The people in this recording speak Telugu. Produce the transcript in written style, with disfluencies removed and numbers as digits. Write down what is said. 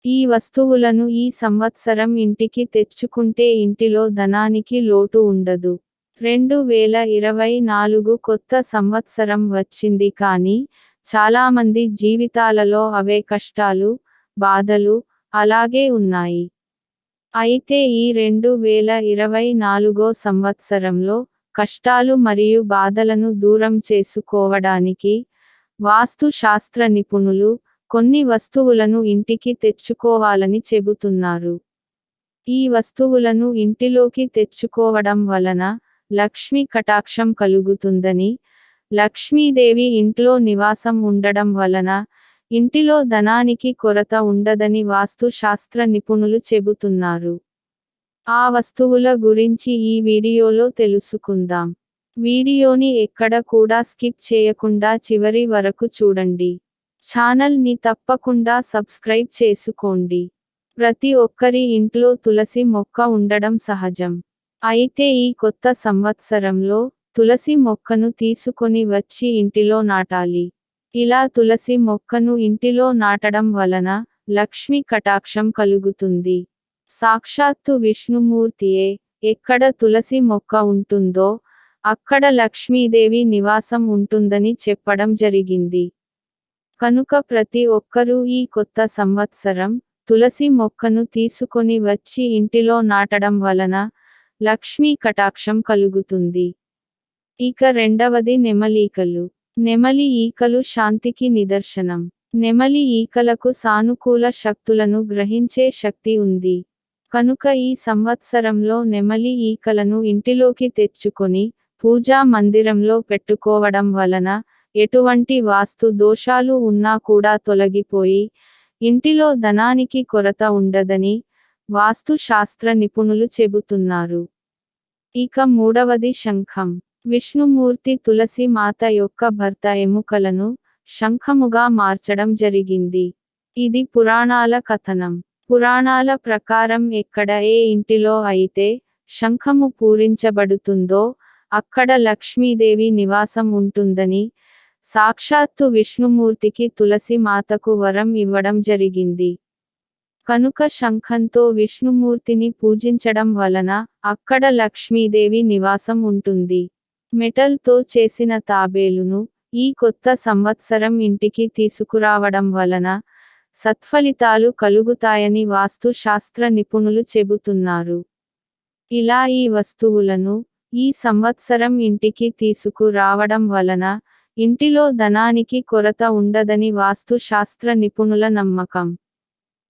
ఈ వస్తువులను ఈ సంవత్సరం ఇంటికి తెచ్చుకుంటే ఇంటిలో ధనానికి లోటు ఉండదు. 2024 కొత్త సంవత్సరం వచ్చింది కానీ, చాలామంది జీవితాలలో అవే కష్టాలు, బాధలు, అలాగే ఉన్నాయి. అయితే ఈ 2024 సంవత్సరంలో, కష్టాలు మరియు బాధలను దూరం చేసుకోవడానికి, వాస్తు శాస్త్ర నిపుణులు, కొన్ని వస్తువులను ఇంటికి తెచ్చుకోవాలని చెబుతున్నారు. ఈ వస్తువులను ఇంటిలోకి తెచ్చుకోవడం వలన, లక్ష్మీ కటాక్షం కలుగుతుందని, లక్ష్మీదేవి ఇంట్లో నివాసం ఉండడం వలన, ఇంటిలో ధనానికి కొరత ఉండదని వాస్తు శాస్త్ర నిపుణులు చెబుతున్నారు. ఆ వస్తువుల గురించి ఈ వీడియోలో తెలుసుకుందాం. వీడియోని ఎక్కడ కూడా స్కిప్ చేయకుండా చివరి వరకు చూడండి. ఛానల్ ని తప్పకుండా సబ్స్క్రైబ్ చేసుకోండి. ప్రతి ఒక్కరి ఇంట్లో తులసి మొక్క ఉండడం సహజం. అయితే ఈ కొత్త సంవత్సరంలో, తులసి మొక్కను తీసుకొని వచ్చి ఇంటిలో నాటాలి. ఇలా తులసి మొక్కను ఇంటిలో నాటడం వలన, లక్ష్మీ కటాక్షం కలుగుతుంది. సాక్షాత్తు విష్ణుమూర్తియే, ఎక్కడ తులసి మొక్క ఉంటుందో, అక్కడ లక్ష్మీదేవి నివాసం ఉంటుందని చెప్పడం జరిగింది. కనుక ప్రతి ఒక్కరూ ఈ కొత్త సంవత్సరం, తులసి మొక్కను తీసుకొని వచ్చి ఇంటిలో నాటడం వలన, లక్ష్మీ కటాక్షం కలుగుతుంది. ఇక రెండవది నెమలీకలు. నెమలి ఈకలు శాంతికి నిదర్శనం. నెమలి ఈకలకు సానుకూల శక్తులను గ్రహించే శక్తి ఉంది. కనుక ఈ సంవత్సరంలో నెమలి ఈకలను ఇంటిలోకి తెచ్చుకొని, పూజా మందిరంలో పెట్టుకోవడం వలన, ఎటువంటి వాస్తు దోషాలు ఉన్నా కూడా తొలగిపోయి, ఇంటిలో ధనానికి కొరత ఉండదని, వాస్తు శాస్త్ర నిపుణులు చెబుతున్నారు. ఇక మూడవది శంఖం. విష్ణుమూర్తి తులసి మాత యొక్క భర్త ఎముకలను, శంఖముగా మార్చడం జరిగింది. ఇది పురాణాల కథనం. పురాణాల ప్రకారం ఎక్కడ ఏ ఇంటిలో అయితే, శంఖము పూరించబడుతుందో, అక్కడ లక్ష్మీదేవి నివాసం ఉంటుందని, సాక్షాత్తు విష్ణుమూర్తికి తులసి మాతకు వరం ఇవ్వడం జరిగింది. కనుక శంఖంతో విష్ణుమూర్తిని పూజించడం వలన, అక్కడ లక్ష్మీదేవి నివాసం ఉంటుంది. మెటల్ తో చేసిన తాబేలును, ఈ కొత్త సంవత్సరం ఇంటికి తీసుకురావడం వలన, సత్ఫలితాలు కలుగుతాయని వాస్తు శాస్త్ర నిపుణులు చెబుతున్నారు. ఇలా ఈ వస్తువులను, ఈ సంవత్సరం ఇంటికి తీసుకురావడం వలన, ఇంటిలో ధనానికి కొరత ఉండదని వాస్తు శాస్త్ర నిపుణుల నమ్మకం.